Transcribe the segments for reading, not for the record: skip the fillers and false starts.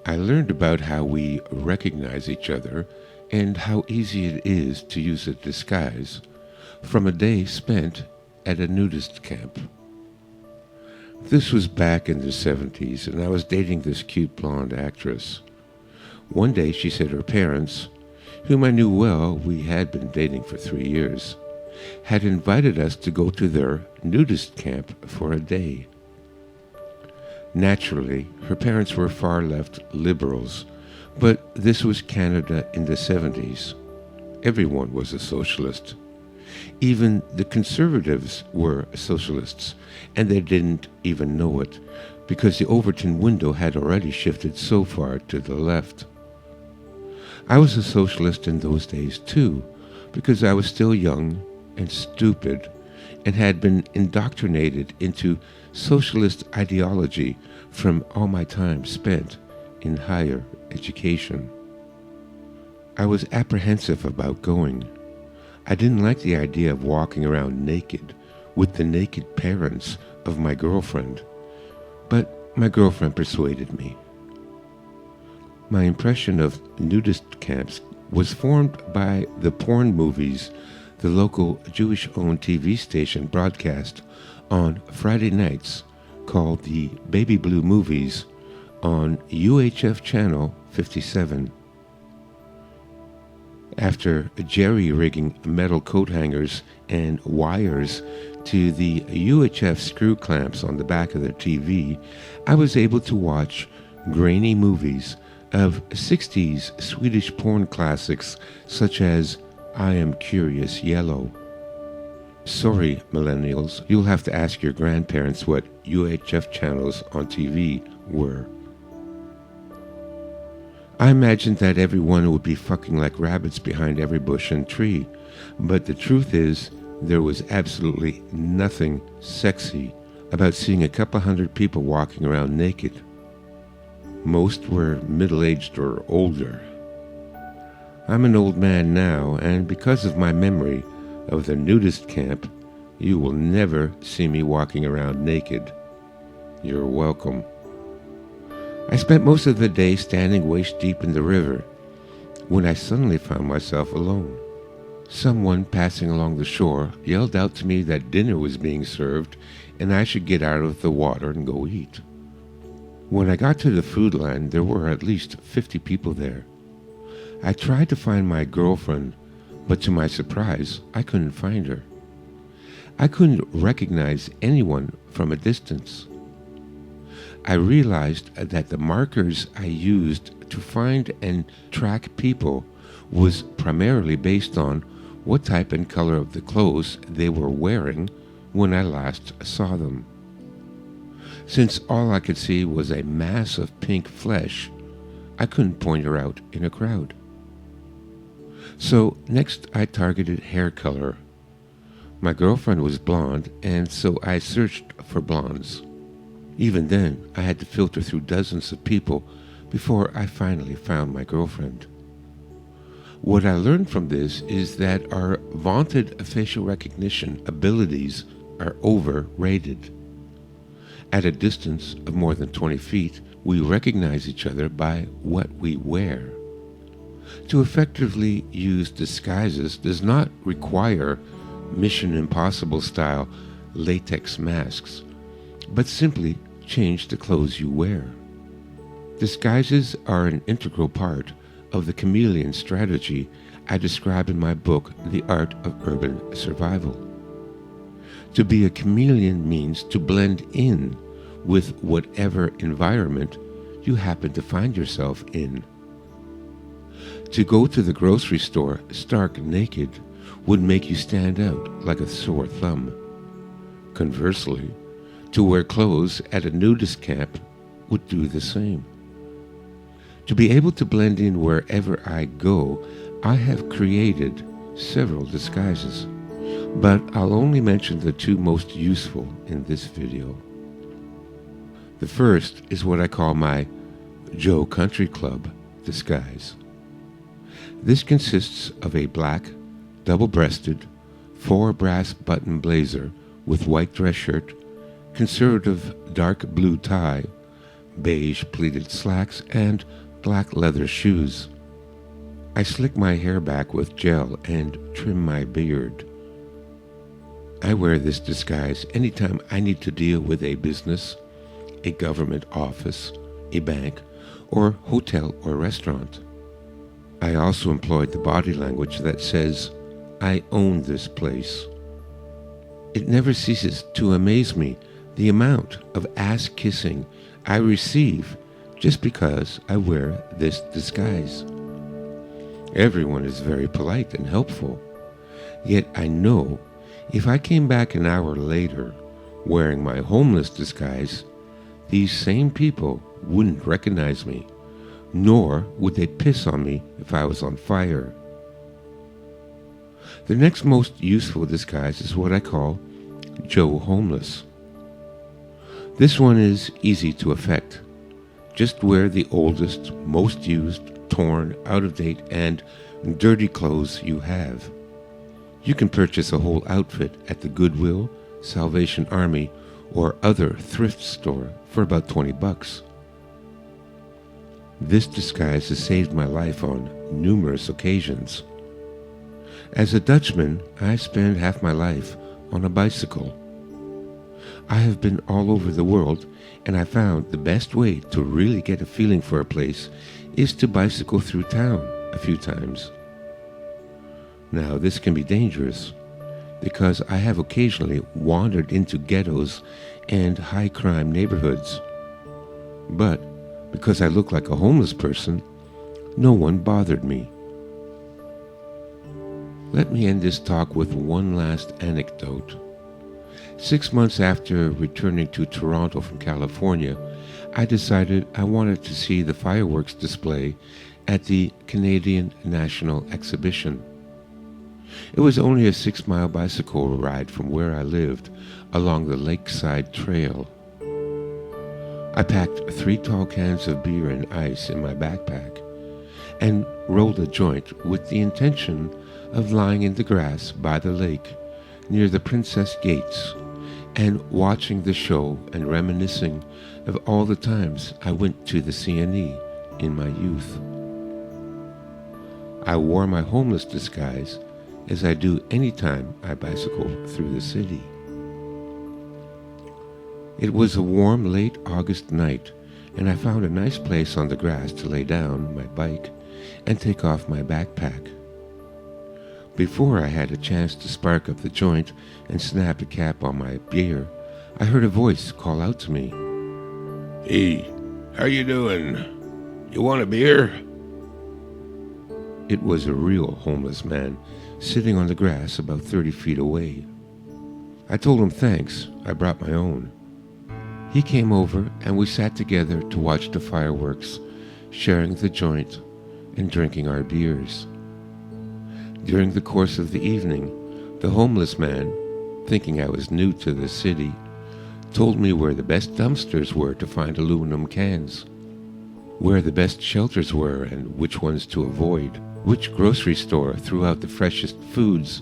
I learned about how we recognize each other and how easy it is to use a disguise from a day spent at a nudist camp. This was back in the 70s, and I was dating this cute blonde actress. One day she said her parents, whom I knew well, we had been dating for 3 years, had invited us to go to their nudist camp for a day. Naturally, her parents were far-left liberals, but this was Canada in the 70s. Everyone was a socialist. Even the conservatives were socialists, and they didn't even know it, because the Overton window had already shifted so far to the left. I was a socialist in those days too, because I was still young and stupid, and had been indoctrinated into socialist ideology from all my time spent in higher education. I was apprehensive about going. I didn't like the idea of walking around naked with the naked parents of my girlfriend, but my girlfriend persuaded me. My impression of nudist camps was formed by the porn movies the local Jewish-owned TV station broadcast on Friday nights called the Baby Blue Movies on UHF Channel 57. After jerry-rigging metal coat hangers and wires to the UHF screw clamps on the back of the TV, I was able to watch grainy movies of 60s Swedish porn classics such as I Am Curious Yellow. Sorry, millennials, you'll have to ask your grandparents what UHF channels on TV were. I imagined that everyone would be fucking like rabbits behind every bush and tree, but the truth is, there was absolutely nothing sexy about seeing a couple hundred people walking around naked. Most were middle-aged or older. I'm an old man now, and because of my memory of the nudist camp, you will never see me walking around naked. You're welcome. I spent most of the day standing waist-deep in the river when I suddenly found myself alone. Someone passing along the shore yelled out to me that dinner was being served and I should get out of the water and go eat. When I got to the food line, there were at least 50 people there. I tried to find my girlfriend, but to my surprise, I couldn't find her. I couldn't recognize anyone from a distance. I realized that the markers I used to find and track people was primarily based on what type and color of the clothes they were wearing when I last saw them. Since all I could see was a mass of pink flesh, I couldn't point her out in a crowd. So next I targeted hair color. My girlfriend was blonde, and so I searched for blondes. Even then, I had to filter through dozens of people before I finally found my girlfriend. What I learned from this is that our vaunted facial recognition abilities are overrated. At a distance of more than 20 feet, we recognize each other by what we wear. To effectively use disguises does not require Mission Impossible style latex masks, but simply change the clothes you wear. Disguises are an integral part of the chameleon strategy I describe in my book, The Art of Urban Survival. To be a chameleon means to blend in with whatever environment you happen to find yourself in. To go to the grocery store stark naked would make you stand out like a sore thumb. Conversely, to wear clothes at a nudist camp would do the same. To be able to blend in wherever I go, I have created several disguises, but I'll only mention the two most useful in this video. The first is what I call my Joe Country Club disguise. This consists of a black, double-breasted, 4-brass button blazer with white dress shirt, conservative dark blue tie, beige pleated slacks, and black leather shoes. I slick my hair back with gel and trim my beard. I wear this disguise anytime I need to deal with a business, a government office, a bank, or hotel or restaurant. I also employed the body language that says, "I own this place." It never ceases to amaze me the amount of ass-kissing I receive just because I wear this disguise. Everyone is very polite and helpful, yet I know if I came back an hour later wearing my homeless disguise, these same people wouldn't recognize me, nor would they piss on me if I was on fire. The next most useful disguise is what I call Joe Homeless. This one is easy to effect. Just wear the oldest, most used, torn, out-of-date, and dirty clothes you have. You can purchase a whole outfit at the Goodwill, Salvation Army, or other thrift store for about $20. This disguise has saved my life on numerous occasions. As a Dutchman, I spend half my life on a bicycle. I have been all over the world, and I found the best way to really get a feeling for a place is to bicycle through town a few times. Now, this can be dangerous because I have occasionally wandered into ghettos and high-crime neighborhoods. But because I look like a homeless person, no one bothered me. Let me end this talk with one last anecdote. 6 months after returning to Toronto from California, I decided I wanted to see the fireworks display at the Canadian National Exhibition. It was only a 6-mile bicycle ride from where I lived along the lakeside trail. I packed 3 tall cans of beer and ice in my backpack and rolled a joint with the intention of lying in the grass by the lake near the Princess Gates and watching the show and reminiscing of all the times I went to the CNE in my youth. I wore my homeless disguise as I do any time I bicycle through the city. It was a warm late August night, and I found a nice place on the grass to lay down my bike and take off my backpack. Before I had a chance to spark up the joint and snap a cap on my beer, I heard a voice call out to me. "Hey, how you doing? You want a beer?" It was a real homeless man sitting on the grass about 30 feet away. I told him thanks, I brought my own. He came over and we sat together to watch the fireworks, sharing the joint and drinking our beers. During the course of the evening, the homeless man, thinking I was new to the city, told me where the best dumpsters were to find aluminum cans, where the best shelters were and which ones to avoid, which grocery store threw out the freshest foods,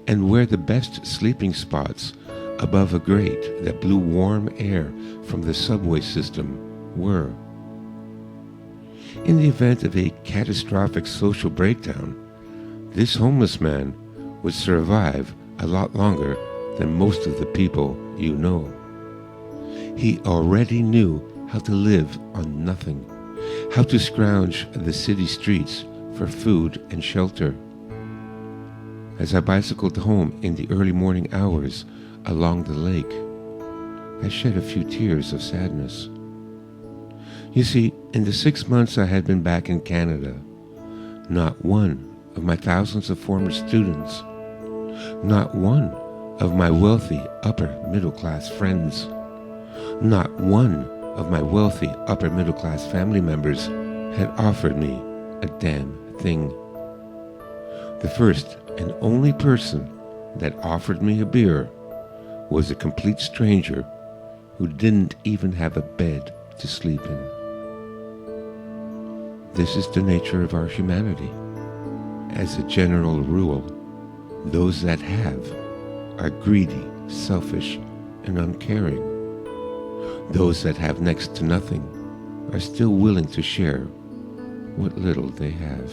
and where the best sleeping spots above a grate that blew warm air from the subway system were. In the event of a catastrophic social breakdown, this homeless man would survive a lot longer than most of the people you know. He already knew how to live on nothing, how to scrounge the city streets for food and shelter. As I bicycled home in the early morning hours along the lake, I shed a few tears of sadness. You see, in the 6 months I had been back in Canada, not one of my thousands of former students, not one of my wealthy upper middle class friends, not one of my wealthy upper middle class family members had offered me a damn thing. The first and only person that offered me a beer was a complete stranger who didn't even have a bed to sleep in. This is the nature of our humanity. As a general rule, those that have are greedy, selfish, and uncaring. Those that have next to nothing are still willing to share what little they have.